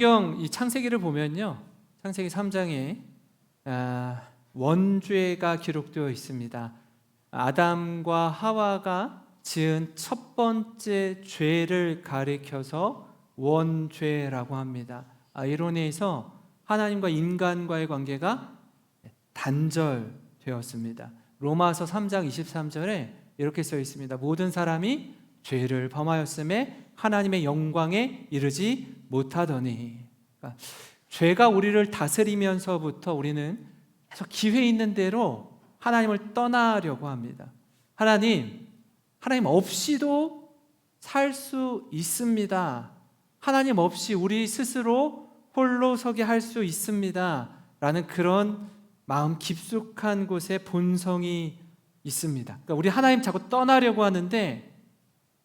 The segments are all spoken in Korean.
성경 이 창세기를 보면요, 창세기 3장에 원죄가 기록되어 있습니다. 아담과 하와가 지은 첫 번째 죄를 가리켜서 원죄라고 합니다. 이론에서 하나님과 인간과의 관계가 단절되었습니다. 로마서 3장 23절에 이렇게 써 있습니다. 모든 사람이 죄를 범하였음에 하나님의 영광에 이르지 못하더니. 그러니까 죄가 우리를 다스리면서부터 우리는 기회 있는 대로 하나님을 떠나려고 합니다. 하나님 없이도 살 수 있습니다. 하나님 없이 우리 스스로 홀로 서게 할 수 있습니다. 라는 그런 마음 깊숙한 곳에 본성이 있습니다. 그러니까 우리 하나님 자꾸 떠나려고 하는데,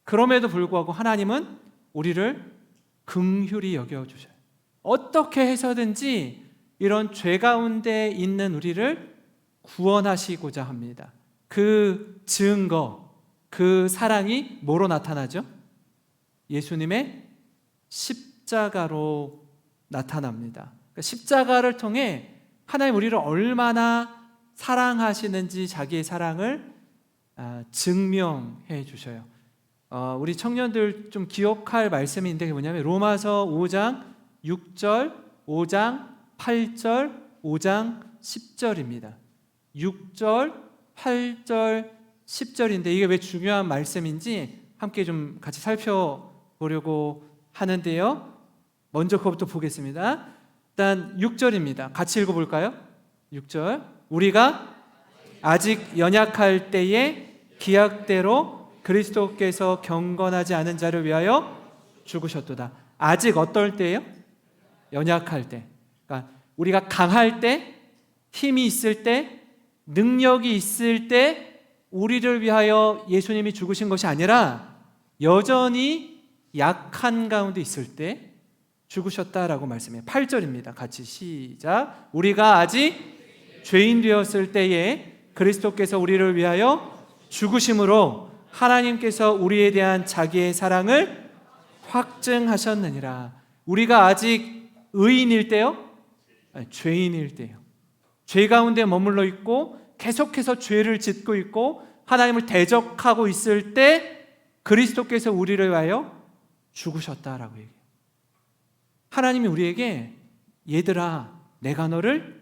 그럼에도 불구하고 하나님은 우리를 긍휼히 여겨주셔요. 어떻게 해서든지 이런 죄 가운데 있는 우리를 구원하시고자 합니다. 그 증거, 그 사랑이 뭐로 나타나죠? 예수님의 십자가로 나타납니다. 그러니까 십자가를 통해 하나님 우리를 얼마나 사랑하시는지 자기의 사랑을 증명해 주셔요. 우리 청년들 좀 기억할 말씀인데, 그게 뭐냐면 로마서 5장 6절, 5장 8절, 5장 10절입니다. 6절, 8절, 10절인데 이게 왜 중요한 말씀인지 함께 좀 같이 살펴보려고 하는데요. 먼저 그것부터 보겠습니다. 일단 6절입니다. 같이 읽어볼까요? 6절. 우리가 아직 연약할 때에 기약대로 그리스도께서 경건하지 않은 자를 위하여 죽으셨도다. 아직 어떨 때예요? 연약할 때. 그러니까 우리가 강할 때, 힘이 있을 때, 능력이 있을 때 우리를 위하여 예수님이 죽으신 것이 아니라 여전히 약한 가운데 있을 때 죽으셨다라고 말씀해요. 8절입니다. 같이 시작. 우리가 아직 죄인 되었을 때에 그리스도께서 우리를 위하여 죽으심으로 하나님께서 우리에 대한 자기의 사랑을 확증하셨느니라. 우리가 아직 의인일 때요? 아니, 죄인일 때요. 죄 가운데 머물러 있고 계속해서 죄를 짓고 있고 하나님을 대적하고 있을 때 그리스도께서 우리를 위하여 죽으셨다라고 얘기해요. 하나님이 우리에게 얘들아 내가 너를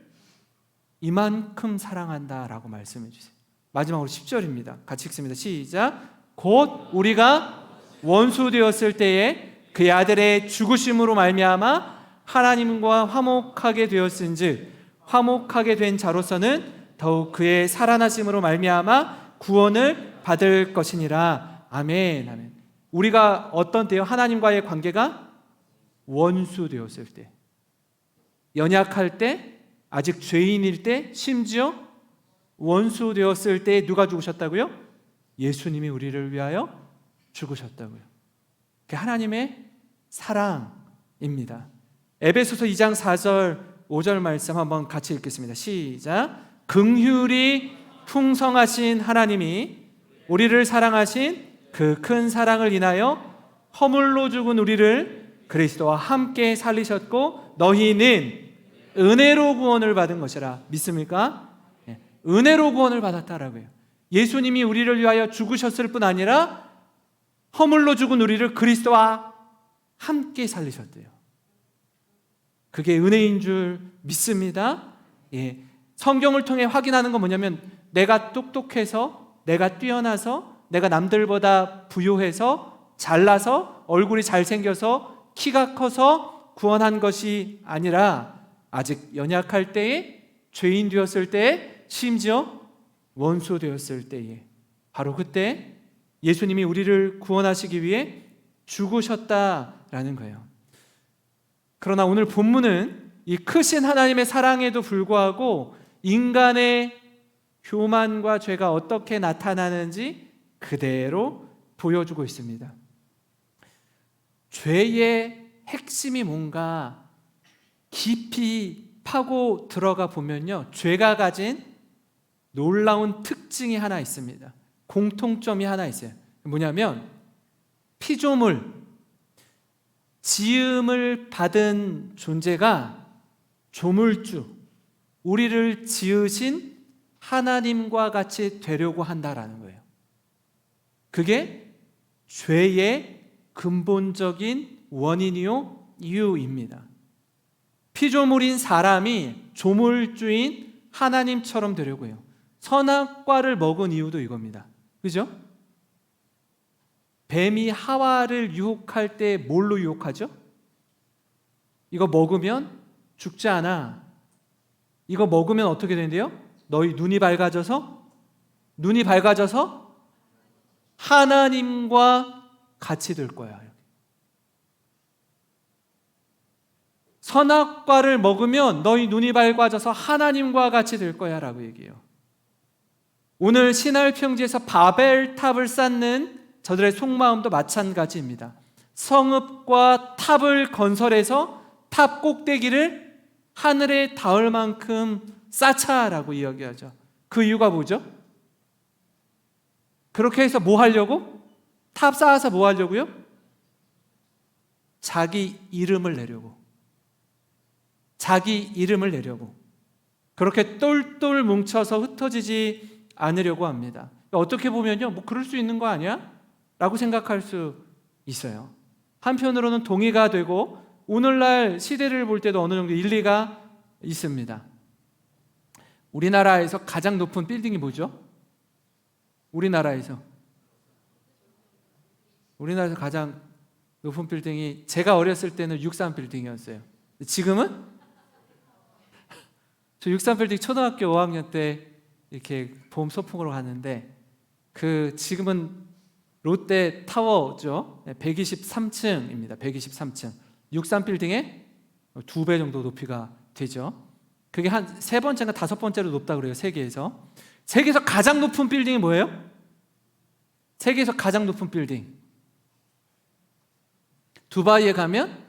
이만큼 사랑한다라고 말씀해 주세요. 마지막으로 10절입니다. 같이 읽습니다. 시작. 곧 우리가 원수 되었을 때에 그의 아들의 죽으심으로 말미암아 하나님과 화목하게 되었은즉 화목하게 된 자로서는 더욱 그의 살아나심으로 말미암아 구원을 받을 것이니라. 아멘. 아멘. 우리가 어떤 때요? 하나님과의 관계가 원수 되었을 때, 연약할 때, 아직 죄인일 때, 심지어 원수 되었을 때 누가 죽으셨다고요? 예수님이 우리를 위하여 죽으셨다고요. 그게 하나님의 사랑입니다. 에베소서 2장 4절 5절 말씀 한번 같이 읽겠습니다. 시작. 긍휼이 풍성하신 하나님이 우리를 사랑하신 그 큰 사랑을 인하여 허물로 죽은 우리를 그리스도와 함께 살리셨고 너희는 은혜로 구원을 받은 것이라. 믿습니까? 은혜로 구원을 받았다라고 해요. 예수님이 우리를 위하여 죽으셨을 뿐 아니라 허물로 죽은 우리를 그리스도와 함께 살리셨대요. 그게 은혜인 줄 믿습니다. 성경을 통해 확인하는 건 뭐냐면 내가 똑똑해서, 내가 뛰어나서, 내가 남들보다 부유해서, 잘나서, 얼굴이 잘생겨서, 키가 커서 구원한 것이 아니라 아직 연약할 때에, 죄인 되었을 때에, 심지어 원수 되었을 때에, 바로 그때 예수님이 우리를 구원하시기 위해 죽으셨다라는 거예요. 그러나 오늘 본문은 이 크신 하나님의 사랑에도 불구하고 인간의 교만과 죄가 어떻게 나타나는지 그대로 보여주고 있습니다. 죄의 핵심이 뭔가 깊이 파고 들어가 보면요, 죄가 가진 놀라운 특징이 하나 있습니다. 공통점이 하나 있어요. 뭐냐면 피조물, 지음을 받은 존재가 조물주, 우리를 지으신 하나님과 같이 되려고 한다라는 거예요. 그게 죄의 근본적인 원인이요 이유입니다. 피조물인 사람이 조물주인 하나님처럼 되려고 해요. 선악과를 먹은 이유도 이겁니다. 그죠? 뱀이 하와를 유혹할 때 뭘로 유혹하죠? 이거 먹으면 죽지 않아. 이거 먹으면 어떻게 된대요? 너희 눈이 밝아져서 하나님과 같이 될 거야. 선악과를 먹으면 너희 눈이 밝아져서 하나님과 같이 될 거야 라고 얘기해요. 오늘 시나이 평지에서 바벨탑을 쌓는 저들의 속마음도 마찬가지입니다. 성읍과 탑을 건설해서 탑 꼭대기를 하늘에 닿을 만큼 쌓자라고 이야기하죠. 그 이유가 뭐죠? 그렇게 해서 뭐 하려고? 탑 쌓아서 뭐 하려고요? 자기 이름을 내려고. 자기 이름을 내려고. 그렇게 똘똘 뭉쳐서 흩어지지 않으려고 합니다. 어떻게 보면요, 뭐 그럴 수 있는 거 아니야? 라고 생각할 수 있어요. 한편으로는 동의가 되고 오늘날 시대를 볼 때도 어느 정도 일리가 있습니다. 우리나라에서 가장 높은 빌딩이 뭐죠? 우리나라에서 가장 높은 빌딩이 제가 어렸을 때는 63 빌딩이었어요. 지금은? 저 63 빌딩 초등학교 5학년 때 이렇게 봄 소풍으로 갔는데 지금은 롯데 타워죠. 123층입니다. 123층. 63 빌딩의 2배 정도 높이가 되죠. 그게 한 3번째인가 5번째로 높다고 그래요. 세계에서 가장 높은 빌딩이 뭐예요? 세계에서 가장 높은 빌딩. 두바이에 가면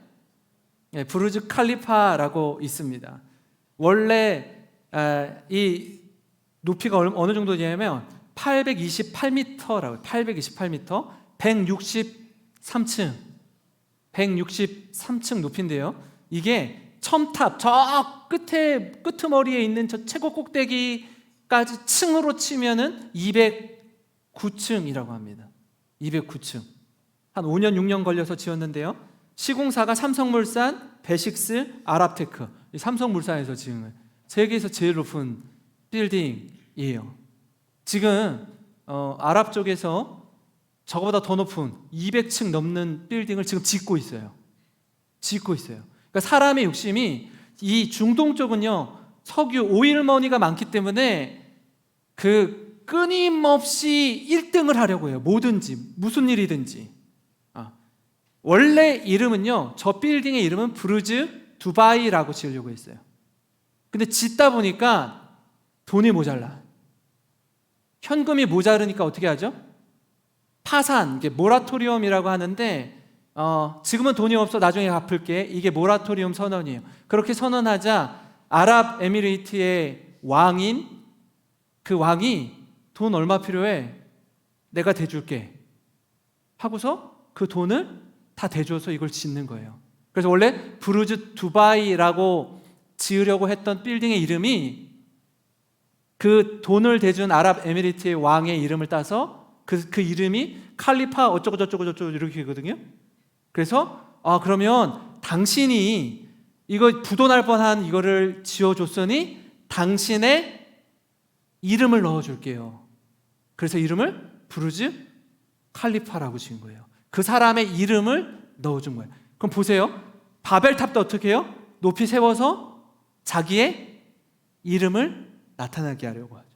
부르즈 칼리파라고 있습니다. 원래 이 높이가 어느 정도냐면 828m라고 828m 163층 높이인데요. 이게 첨탑 저 끄트머리에 있는 저 최고 꼭대기까지 층으로 치면은 209층이라고 합니다. 209층. 한 5년 6년 걸려서 지었는데요. 시공사가 삼성물산, 베식스, 아랍테크. 이 삼성물산에서 지은 세계에서 제일 높은 빌딩이에요. 지금 아랍 쪽에서 저거보다 더 높은 200층 넘는 빌딩을 지금 짓고 있어요. 그러니까 사람의 욕심이 이 중동 쪽은요 석유 오일머니가 많기 때문에 끊임없이 1등을 하려고 해요. 뭐든지 무슨 일이든지. 원래 이름은요 저 빌딩의 이름은 부르즈 두바이라고 지으려고 했어요. 근데 짓다 보니까 돈이 모자라. 현금이 모자르니까 어떻게 하죠? 파산, 이게 모라토리엄이라고 하는데 지금은 돈이 없어 나중에 갚을게. 이게 모라토리엄 선언이에요. 그렇게 선언하자 아랍에미리트의 왕인 그 왕이 돈 얼마 필요해? 내가 대줄게 하고서 그 돈을 다 대줘서 이걸 짓는 거예요. 그래서 원래 부르즈 두바이라고 지으려고 했던 빌딩의 이름이 그 돈을 대준 아랍에미리트의 왕의 이름을 따서 그 이름이 칼리파 어쩌고 저쩌고 이렇게거든요. 그래서 그러면 당신이 이거 부도날 뻔한 이거를 지어줬으니 당신의 이름을 넣어줄게요. 그래서 이름을 부르즈 칼리파라고 지은 거예요. 그 사람의 이름을 넣어준 거예요. 그럼 보세요. 바벨탑도 어떻게 해요? 높이 세워서 자기의 이름을 나타나게 하려고 하죠.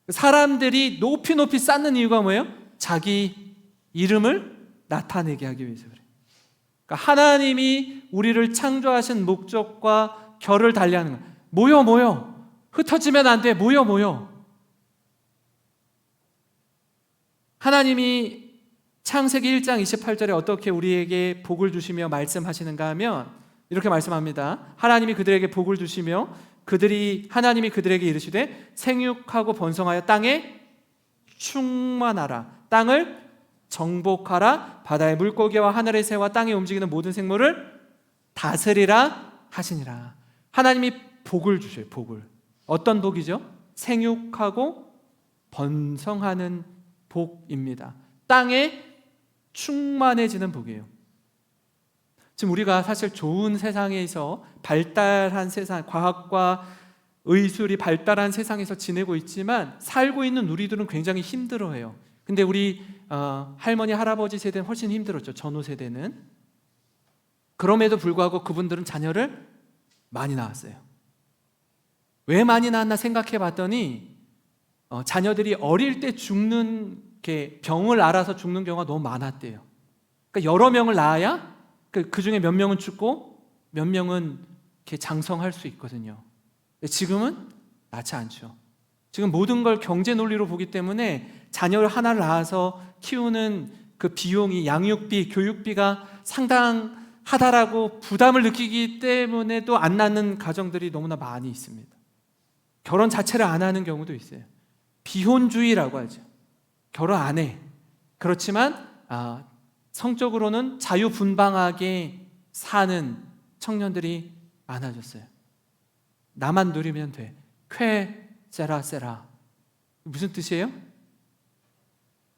사람들이 높이 쌓는 이유가 뭐예요? 자기 이름을 나타내게 하기 위해서 그래요. 그러니까 하나님이 우리를 창조하신 목적과 결을 달리하는 거예요. 모여. 흩어지면 안 돼. 모여. 하나님이 창세기 1장 28절에 어떻게 우리에게 복을 주시며 말씀하시는가 하면 이렇게 말씀합니다. 하나님이 그들에게 복을 주시며 하나님이 그들에게 이르시되 생육하고 번성하여 땅에 충만하라. 땅을 정복하라. 바다의 물고기와 하늘의 새와 땅에 움직이는 모든 생물을 다스리라 하시니라. 하나님이 복을 주셔요. 복을. 어떤 복이죠? 생육하고 번성하는 복입니다. 땅에 충만해지는 복이에요. 지금 우리가 사실 좋은 세상에서 발달한 세상, 과학과 의술이 발달한 세상에서 지내고 있지만 살고 있는 우리들은 굉장히 힘들어해요. 근데 우리 할머니, 할아버지 세대는 훨씬 힘들었죠. 전후 세대는. 그럼에도 불구하고 그분들은 자녀를 많이 낳았어요. 왜 많이 낳았나 생각해 봤더니 자녀들이 어릴 때 죽는 게 병을 알아서 죽는 경우가 너무 많았대요. 그러니까 여러 명을 낳아야 그 중에 몇 명은 죽고 몇 명은 이렇게 장성할 수 있거든요. 지금은 낳지 않죠. 지금 모든 걸 경제 논리로 보기 때문에 자녀를 하나를 낳아서 키우는 그 비용이, 양육비, 교육비가 상당하다라고 부담을 느끼기 때문에도 안 낳는 가정들이 너무나 많이 있습니다. 결혼 자체를 안 하는 경우도 있어요. 비혼주의라고 하죠. 결혼 안 해. 그렇지만 성적으로는 자유분방하게 사는 청년들이 많아졌어요. 나만 누리면 돼. 쾌 세라 세라. 무슨 뜻이에요?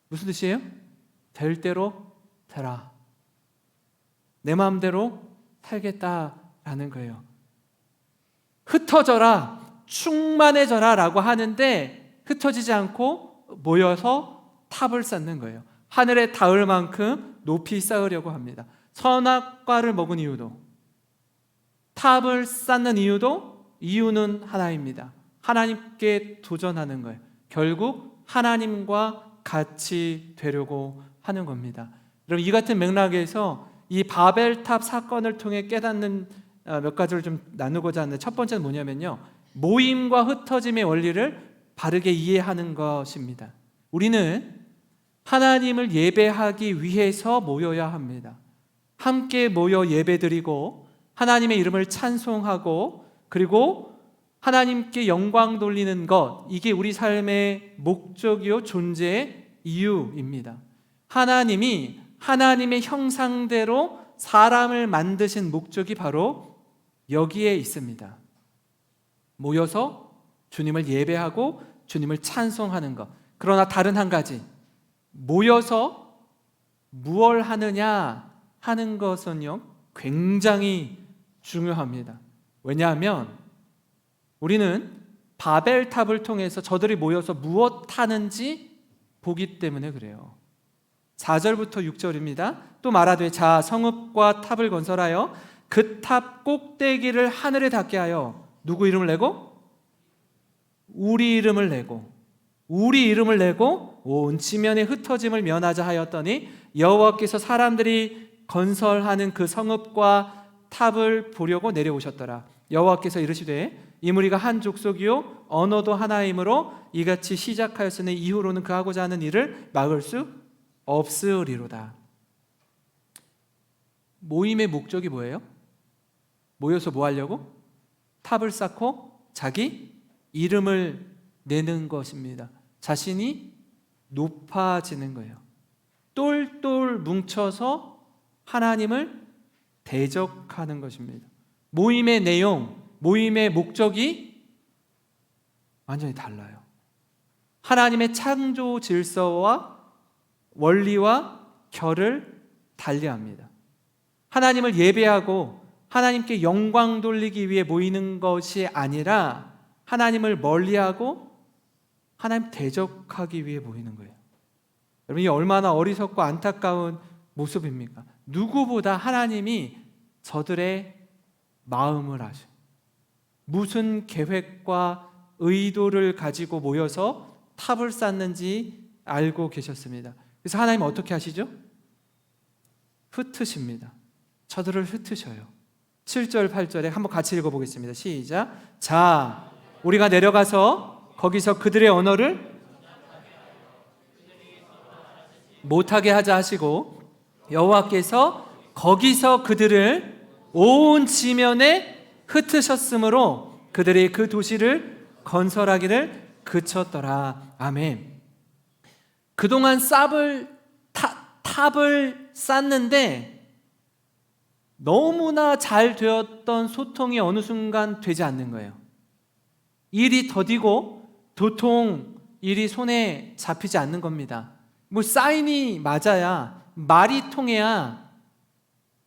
무슨 뜻이에요? 될 대로 되라. 내 마음대로 살겠다라는 거예요. 흩어져라, 충만해져라 라고 하는데 흩어지지 않고 모여서 탑을 쌓는 거예요. 하늘에 닿을 만큼 높이 쌓으려고 합니다. 선악과를 먹은 이유도, 탑을 쌓는 이유는 하나입니다. 하나님께 도전하는 거예요. 결국 하나님과 같이 되려고 하는 겁니다. 여러분, 이 같은 맥락에서 이 바벨탑 사건을 통해 깨닫는 몇 가지를 좀 나누고자 하는데, 첫 번째는 뭐냐면요, 모임과 흩어짐의 원리를 바르게 이해하는 것입니다. 우리는 하나님을 예배하기 위해서 모여야 합니다. 함께 모여 예배드리고 하나님의 이름을 찬송하고 그리고 하나님께 영광 돌리는 것, 이게 우리 삶의 목적이요 존재의 이유입니다. 하나님이 하나님의 형상대로 사람을 만드신 목적이 바로 여기에 있습니다. 모여서 주님을 예배하고 주님을 찬송하는 것. 그러나 다른 한 가지, 모여서 무엇을 하느냐 하는 것은요 굉장히 중요합니다. 왜냐하면 우리는 바벨탑을 통해서 저들이 모여서 무엇 하는지 보기 때문에 그래요. 4절부터 6절입니다. 또 말하되 자 성읍과 탑을 건설하여 그 탑 꼭대기를 하늘에 닿게 하여 누구 이름을 내고? 우리 이름을 내고 온 지면의 흩어짐을 면하자 하였더니 여호와께서 사람들이 건설하는 그 성읍과 탑을 보려고 내려오셨더라. 여호와께서 이르시되 이 무리가 한 족속이요 언어도 하나이므로 이같이 시작하였으니 이후로는 그 하고자 하는 일을 막을 수 없으리로다. 모임의 목적이 뭐예요? 모여서 뭐 하려고? 탑을 쌓고 자기 이름을 내는 것입니다. 자신이 높아지는 거예요. 똘똘 뭉쳐서 하나님을 대적하는 것입니다. 모임의 내용, 모임의 목적이 완전히 달라요. 하나님의 창조 질서와 원리와 결을 달리합니다. 하나님을 예배하고 하나님께 영광 돌리기 위해 모이는 것이 아니라 하나님을 멀리하고 하나님 대적하기 위해 모이는 거예요. 여러분, 이 얼마나 어리석고 안타까운 모습입니까? 누구보다 하나님이 저들의 마음을 아셔. 무슨 계획과 의도를 가지고 모여서 탑을 쌓는지 알고 계셨습니다. 그래서 하나님은 어떻게 하시죠? 흩으십니다. 저들을 흩으셔요. 7절 8절에 한번 같이 읽어보겠습니다. 시작. 자, 우리가 내려가서 거기서 그들의 언어를 못하게 하자 하시고 여호와께서 거기서 그들을 온 지면에 흩으셨으므로 그들이 그 도시를 건설하기를 그쳤더라. 아멘. 그동안 탑을 탑을 쌓는데 너무나 잘 되었던 소통이 어느 순간 되지 않는 거예요. 일이 더디고 도통 일이 손에 잡히지 않는 겁니다. 뭐 사인이 맞아야, 말이 통해야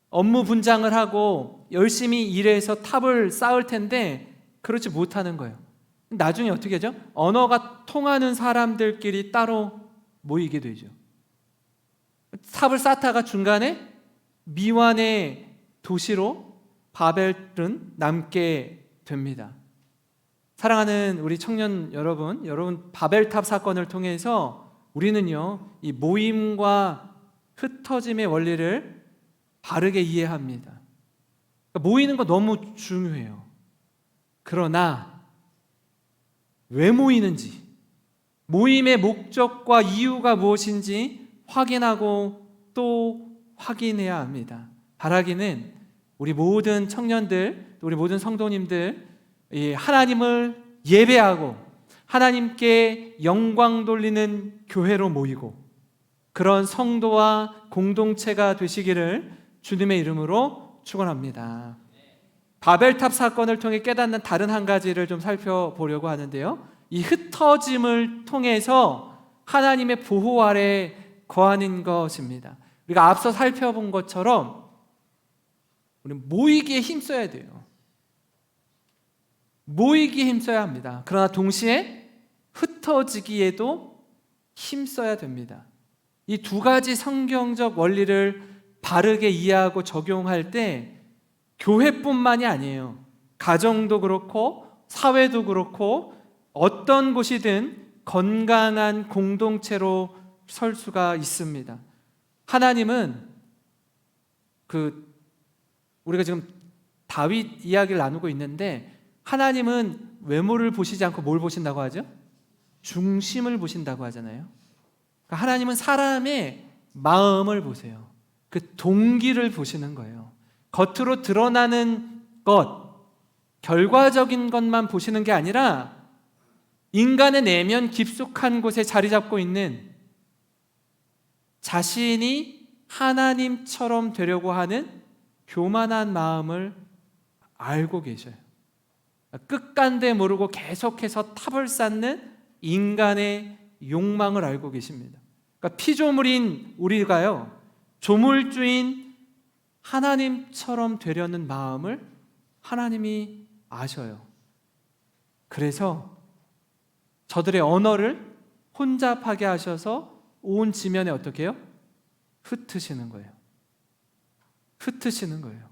업무 분장을 하고 열심히 일해서 탑을 쌓을 텐데 그렇지 못하는 거예요. 나중에 어떻게 하죠? 언어가 통하는 사람들끼리 따로 모이게 되죠. 탑을 쌓다가 중간에 미완의 도시로 바벨은 남게 됩니다. 사랑하는 우리 청년 여러분 바벨탑 사건을 통해서 우리는요, 이 모임과 흩어짐의 원리를 바르게 이해합니다. 그러니까 모이는 거 너무 중요해요. 그러나 왜 모이는지, 모임의 목적과 이유가 무엇인지 확인하고 또 확인해야 합니다. 바라기는 우리 모든 청년들, 우리 모든 성도님들 하나님을 예배하고 하나님께 영광 돌리는 교회로 모이고 그런 성도와 공동체가 되시기를 주님의 이름으로 축원합니다. 바벨탑 사건을 통해 깨닫는 다른 한 가지를 좀 살펴보려고 하는데요, 이 흩어짐을 통해서 하나님의 보호 아래 거하는 것입니다. 우리가 앞서 살펴본 것처럼 우리는 모이기에 힘써야 돼요. 모이기에 힘써야 합니다. 그러나 동시에 흩어지기에도 힘써야 됩니다. 이 두 가지 성경적 원리를 바르게 이해하고 적용할 때 교회뿐만이 아니에요. 가정도 그렇고 사회도 그렇고 어떤 곳이든 건강한 공동체로 설 수가 있습니다. 하나님은 우리가 지금 다윗 이야기를 나누고 있는데 하나님은 외모를 보시지 않고 뭘 보신다고 하죠? 중심을 보신다고 하잖아요. 그러니까 하나님은 사람의 마음을 보세요. 그 동기를 보시는 거예요. 겉으로 드러나는 것, 결과적인 것만 보시는 게 아니라 인간의 내면 깊숙한 곳에 자리 잡고 있는 자신이 하나님처럼 되려고 하는 교만한 마음을 알고 계셔요. 끝간데 모르고 계속해서 탑을 쌓는 인간의 욕망을 알고 계십니다. 그러니까 피조물인 우리가요, 조물주인 하나님처럼 되려는 마음을 하나님이 아셔요. 그래서 저들의 언어를 혼잡하게 하셔서 온 지면에 어떻게 해요? 흩으시는 거예요. 흩으시는 거예요.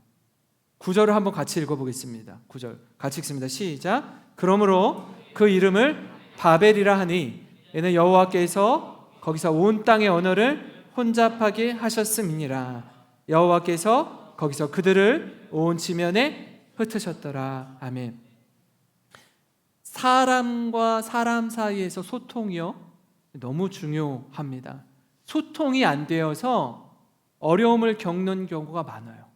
9절을 한번 같이 읽어보겠습니다. 9절 같이 읽습니다. 시작. 그러므로 그 이름을 바벨이라 하니 이는 여호와께서 거기서 온 땅의 언어를 혼잡하게 하셨음이니라. 여호와께서 거기서 그들을 온 지면에 흩으셨더라. 아멘. 사람과 사람 사이에서 소통이요, 너무 중요합니다. 소통이 안 되어서 어려움을 겪는 경우가 많아요.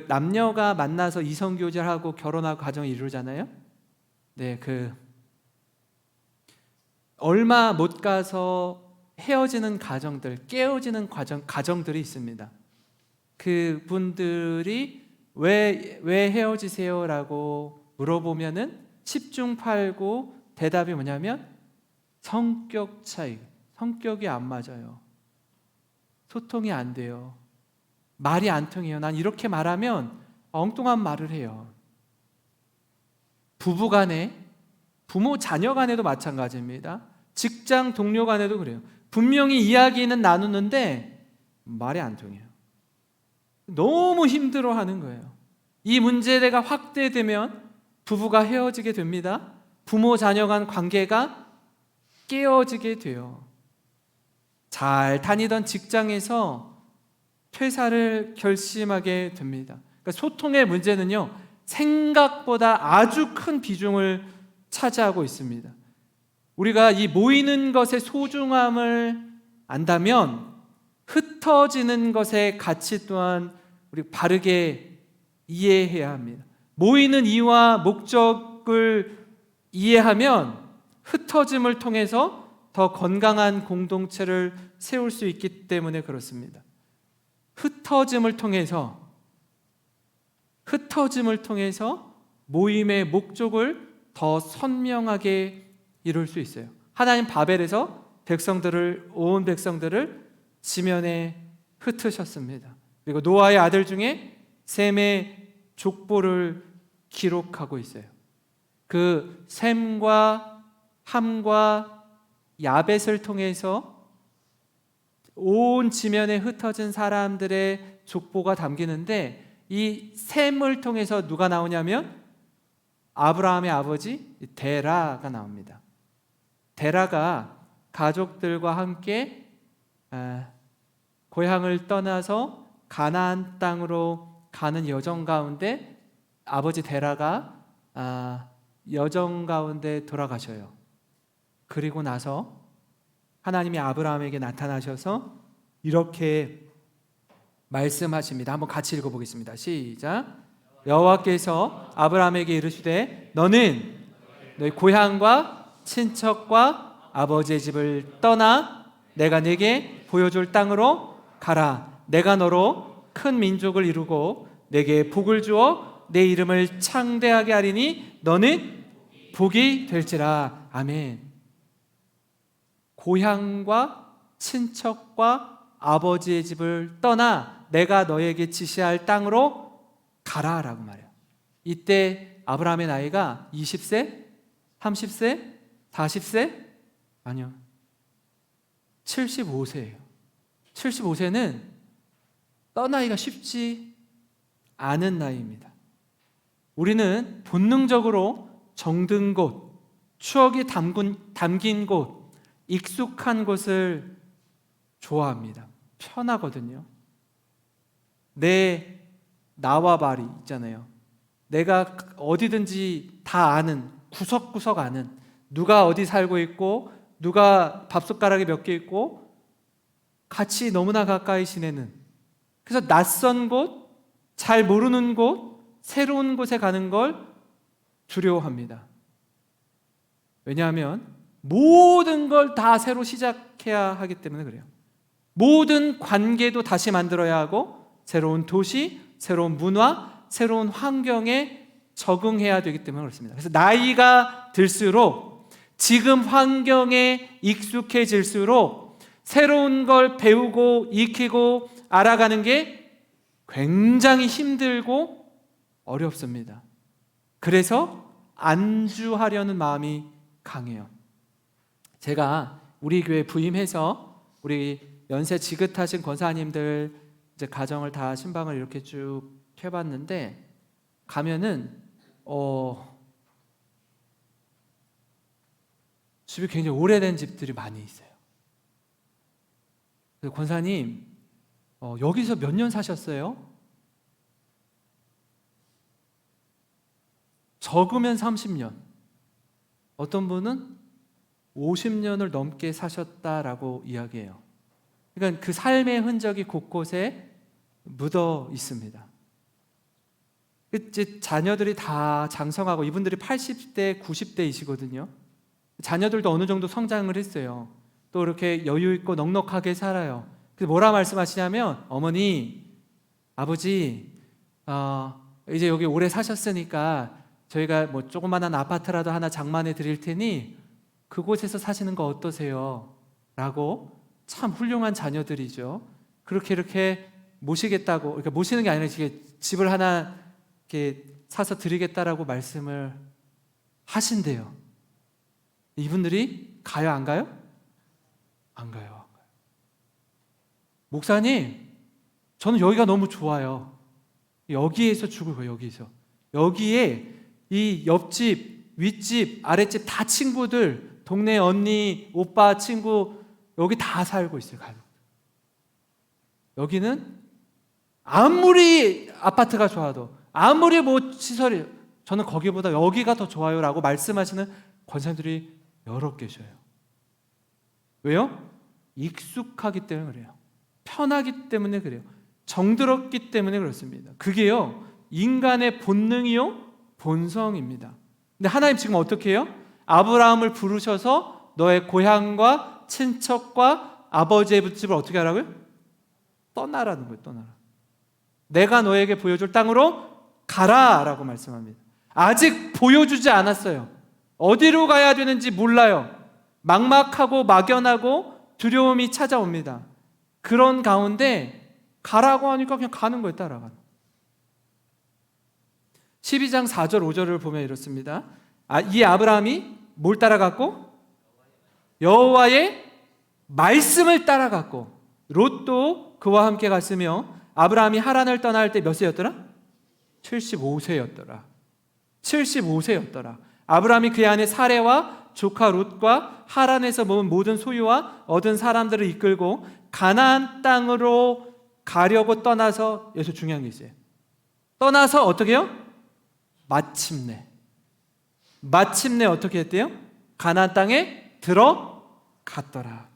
남녀가 만나서 이성교제하고 결혼하고 가정을 이루잖아요. 네, 얼마 못 가서 헤어지는 가정들, 깨어지는 가정들이 있습니다. 그분들이 왜 헤어지세요? 라고 물어보면은 10중 8구 대답이 뭐냐면 성격 차이, 성격이 안 맞아요. 소통이 안 돼요. 말이 안 통해요. 난 이렇게 말하면 엉뚱한 말을 해요. 부부 간에, 부모 자녀 간에도 마찬가지입니다. 직장 동료 간에도 그래요. 분명히 이야기는 나누는데 말이 안 통해요. 너무 힘들어하는 거예요. 이 문제가 확대되면 부부가 헤어지게 됩니다. 부모 자녀 간 관계가 깨어지게 돼요. 잘 다니던 직장에서 퇴사를 결심하게 됩니다. 그러니까 소통의 문제는요, 생각보다 아주 큰 비중을 차지하고 있습니다. 우리가 이 모이는 것의 소중함을 안다면 흩어지는 것의 가치 또한 우리 바르게 이해해야 합니다. 모이는 이유와 목적을 이해하면 흩어짐을 통해서 더 건강한 공동체를 세울 수 있기 때문에 그렇습니다. 흩어짐을 통해서 모임의 목적을 더 선명하게 이룰 수 있어요. 하나님 바벨에서 온 백성들을 지면에 흩으셨습니다. 그리고 노아의 아들 중에 셈의 족보를 기록하고 있어요. 그 셈과 함과 야벳을 통해서 온 지면에 흩어진 사람들의 족보가 담기는데, 이 셈을 통해서 누가 나오냐면 아브라함의 아버지 데라가 나옵니다. 데라가 가족들과 함께 고향을 떠나서 가나안 땅으로 가는 여정 가운데 아버지 데라가 여정 가운데 돌아가셔요. 그리고 나서 하나님이 아브라함에게 나타나셔서 이렇게 말씀하십니다. 한번 같이 읽어보겠습니다. 시작. 여호와께서 아브라함에게 이르시되 너는 너희 고향과 친척과 아버지의 집을 떠나 내가 네게 보여줄 땅으로 가라. 내가 너로 큰 민족을 이루고 내게 복을 주어 내 이름을 창대하게 하리니 너는 복이 될지라. 아멘. 고향과 친척과 아버지의 집을 떠나 내가 너에게 지시할 땅으로 가라 라고 말해요. 이때 아브라함의 나이가 20세? 30세? 40세? 아니요, 75세예요. 75세는 떠나기가 쉽지 않은 나이입니다. 우리는 본능적으로 정든 곳, 추억이 담긴 곳, 익숙한 곳을 좋아합니다. 편하거든요. 나와 말이 있잖아요. 내가 어디든지 다 아는, 구석구석 아는, 누가 어디 살고 있고 누가 밥숟가락에 몇 개 있고 같이 너무나 가까이 지내는, 그래서 낯선 곳, 잘 모르는 곳, 새로운 곳에 가는 걸 두려워합니다. 왜냐하면 모든 걸 다 새로 시작해야 하기 때문에 그래요. 모든 관계도 다시 만들어야 하고 새로운 도시, 새로운 문화, 새로운 환경에 적응해야 되기 때문에 그렇습니다. 그래서 나이가 들수록, 지금 환경에 익숙해질수록 새로운 걸 배우고 익히고 알아가는 게 굉장히 힘들고 어렵습니다. 그래서 안주하려는 마음이 강해요. 제가 우리 교회 부임해서 우리 연세 지긋하신 권사님들 이제 가정을 다 신방을 이렇게 쭉 해봤는데, 가면은 집이 굉장히 오래된 집들이 많이 있어요. 권사님, 여기서 몇 년 사셨어요? 적으면 30년, 어떤 분은 50년을 넘게 사셨다라고 이야기해요. 그러니까 그 삶의 흔적이 곳곳에 묻어 있습니다. 이제 자녀들이 다 장성하고, 이분들이 80대, 90대이시거든요. 자녀들도 어느 정도 성장을 했어요. 또 이렇게 여유 있고 넉넉하게 살아요. 그래서 뭐라 말씀하시냐면, 어머니, 아버지, 이제 여기 오래 사셨으니까 저희가 뭐 조그만한 아파트라도 하나 장만해 드릴 테니 그곳에서 사시는 거 어떠세요? 라고. 참 훌륭한 자녀들이죠. 그렇게 이렇게 모시겠다고, 그러니까 모시는 게 아니라 집을 하나 이렇게 사서 드리겠다라고 말씀을 하신대요. 이분들이 가요, 안 가요? 안 가요. 목사님, 저는 여기가 너무 좋아요. 여기에서 죽을 거예요. 여기에 이 옆집, 윗집, 아랫집 다 친구들, 동네 언니, 오빠, 친구 여기 다 살고 있어요. 가족. 여기는 아무리 아파트가 좋아도, 아무리 뭐 시설이, 저는 거기보다 여기가 더 좋아요 라고 말씀하시는 권사님들이 여러 계셔요. 왜요? 익숙하기 때문에 그래요. 편하기 때문에 그래요. 정들었기 때문에 그렇습니다. 그게요, 인간의 본능이요, 본성입니다. 근데 하나님 지금 어떻게 해요? 아브라함을 부르셔서 너의 고향과 친척과 아버지의 집을 어떻게 하라고요? 떠나라는 거예요. 떠나라. 내가 너에게 보여줄 땅으로 가라라고 말씀합니다. 아직 보여주지 않았어요. 어디로 가야 되는지 몰라요. 막막하고 막연하고 두려움이 찾아옵니다. 그런 가운데 가라고 하니까 그냥 가는 거예요. 따라가는. 12장 4절 5절을 보면 이렇습니다. 이 아브라함이 뭘 따라갔고? 여호와의 말씀을 따라갔고, 롯도 그와 함께 갔으며, 아브라함이 하란을 떠날 때 몇 세였더라? 75세였더라. 75세였더라. 아브라함이 그의 아내 사레와 조카 롯과 하란에서 모은 모든 소유와 얻은 사람들을 이끌고 가나안 땅으로 가려고 떠나서, 여기서 중요한 게 있어요. 떠나서 어떻게 해요? 마침내 어떻게 했대요? 가나안 땅에 들어갔더라.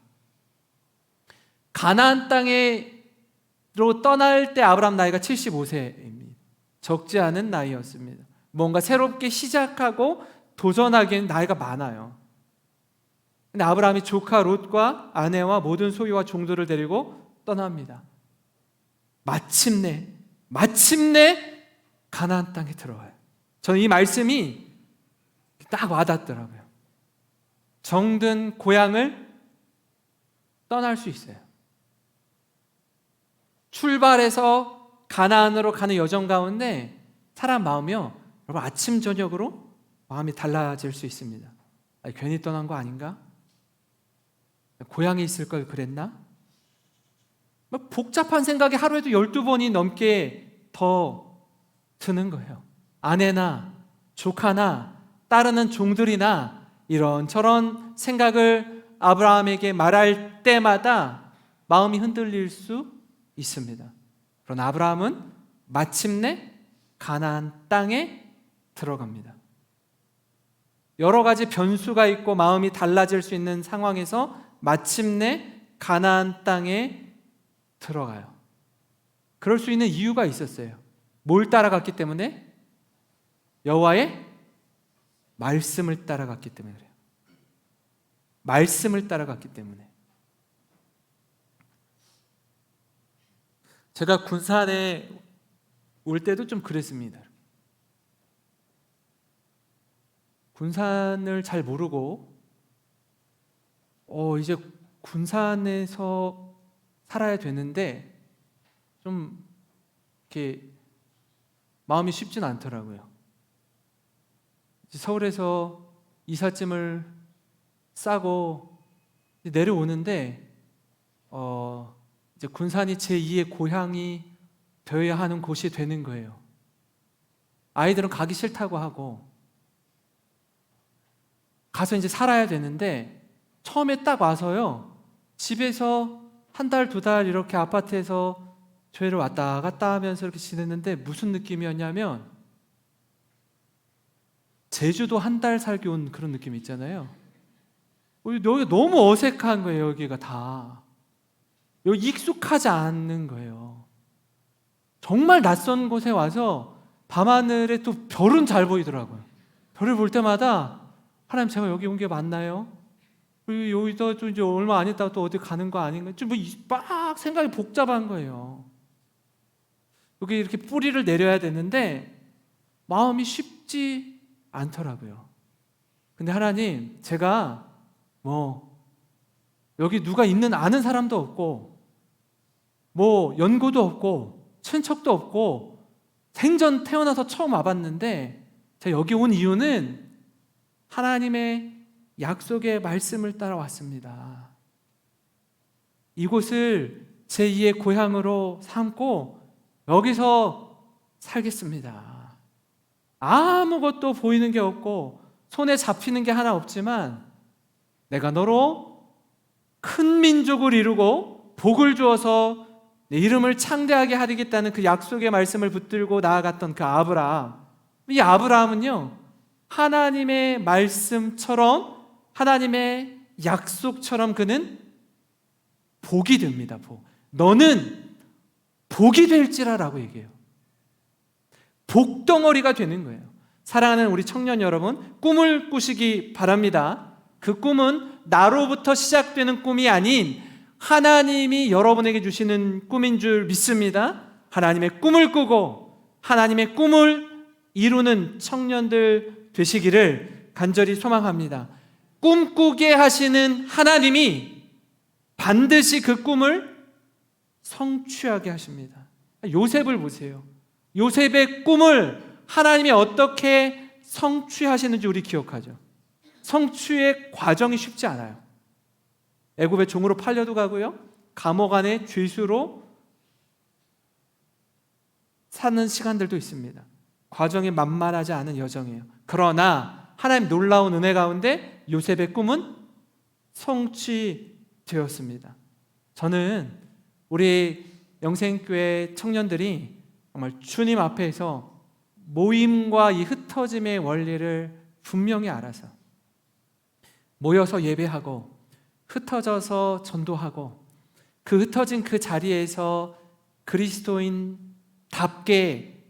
가나안 땅으로 떠날 때 아브라함 나이가 75세입니다. 적지 않은 나이였습니다. 뭔가 새롭게 시작하고 도전하기엔 나이가 많아요. 근데 아브라함이 조카 롯과 아내와 모든 소유와 종들을 데리고 떠납니다. 마침내 가나안 땅에 들어와요. 저는 이 말씀이 딱 와닿더라고요. 정든 고향을 떠날 수 있어요. 출발해서 가나안으로 가는 여정 가운데 사람 마음이요, 여러분, 아침 저녁으로 마음이 달라질 수 있습니다. 괜히 떠난 거 아닌가? 고향에 있을 걸 그랬나? 복잡한 생각이 하루에도 12번이 넘게 더 드는 거예요. 아내나 조카나 따르는 종들이나 이런저런 생각을 아브라함에게 말할 때마다 마음이 흔들릴 수 있습니다. 그러나 아브라함은 마침내 가나안 땅에 들어갑니다. 여러 가지 변수가 있고 마음이 달라질 수 있는 상황에서 마침내 가나안 땅에 들어가요. 그럴 수 있는 이유가 있었어요. 뭘 따라갔기 때문에? 여호와의 말씀을 따라갔기 때문에 그래요. 말씀을 따라갔기 때문에. 제가 군산에 올 때도 좀 그랬습니다. 군산을 잘 모르고 이제 군산에서 살아야 되는데 좀 이렇게 마음이 쉽진 않더라고요. 서울에서 이삿짐을 싸고 내려오는데 이제 군산이 제2의 고향이 되어야 하는 곳이 되는 거예요. 아이들은 가기 싫다고 하고 가서 이제 살아야 되는데, 처음에 딱 와서요, 집에서 한 달, 두 달 이렇게 아파트에서 교회를 왔다 갔다 하면서 이렇게 지냈는데 무슨 느낌이었냐면 제주도 한 달 살기 온 그런 느낌 있잖아요. 여기 너무 어색한 거예요. 여기가 다 여기 익숙하지 않는 거예요. 정말 낯선 곳에 와서 밤하늘에 또 별은 잘 보이더라고요. 별을 볼 때마다 하나님, 제가 여기 온 게 맞나요? 그리고 여기서 또 이제 얼마 안 있다가 또 어디 가는 거 아닌가? 좀 막 생각이 복잡한 거예요. 여기 이렇게 뿌리를 내려야 되는데 마음이 쉽지 않더라고요. 근데 하나님, 제가 여기 누가 있는 아는 사람도 없고 연고도 없고 친척도 없고 생전 태어나서 처음 와봤는데 제가 여기 온 이유는 하나님의 약속의 말씀을 따라왔습니다. 이곳을 제2의 고향으로 삼고 여기서 살겠습니다. 아무것도 보이는 게 없고 손에 잡히는 게 하나 없지만 내가 너로 큰 민족을 이루고 복을 주어서 내 이름을 창대하게 하리겠다는 그 약속의 말씀을 붙들고 나아갔던 그 아브라함. 이 아브라함은요, 하나님의 말씀처럼, 하나님의 약속처럼 그는 복이 됩니다. 너는 복이 될지라라고 얘기해요. 복덩어리가 되는 거예요. 사랑하는 우리 청년 여러분, 꿈을 꾸시기 바랍니다. 그 꿈은 나로부터 시작되는 꿈이 아닌 하나님이 여러분에게 주시는 꿈인 줄 믿습니다. 하나님의 꿈을 꾸고 하나님의 꿈을 이루는 청년들 되시기를 간절히 소망합니다. 꿈꾸게 하시는 하나님이 반드시 그 꿈을 성취하게 하십니다. 요셉을 보세요. 요셉의 꿈을 하나님이 어떻게 성취하시는지 우리 기억하죠. 성취의 과정이 쉽지 않아요. 애굽의 종으로 팔려도 가고요, 감옥 안에 죄수로 사는 시간들도 있습니다. 과정이 만만하지 않은 여정이에요. 그러나 하나님 놀라운 은혜 가운데 요셉의 꿈은 성취되었습니다. 저는 우리 영생교회 청년들이 정말 주님 앞에서 모임과 이 흩어짐의 원리를 분명히 알아서 모여서 예배하고 흩어져서 전도하고 그 흩어진 그 자리에서 그리스도인답게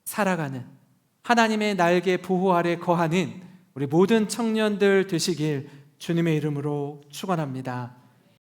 살아가는, 하나님의 날개 보호 아래 거하는 우리 모든 청년들 되시길 주님의 이름으로 축원합니다.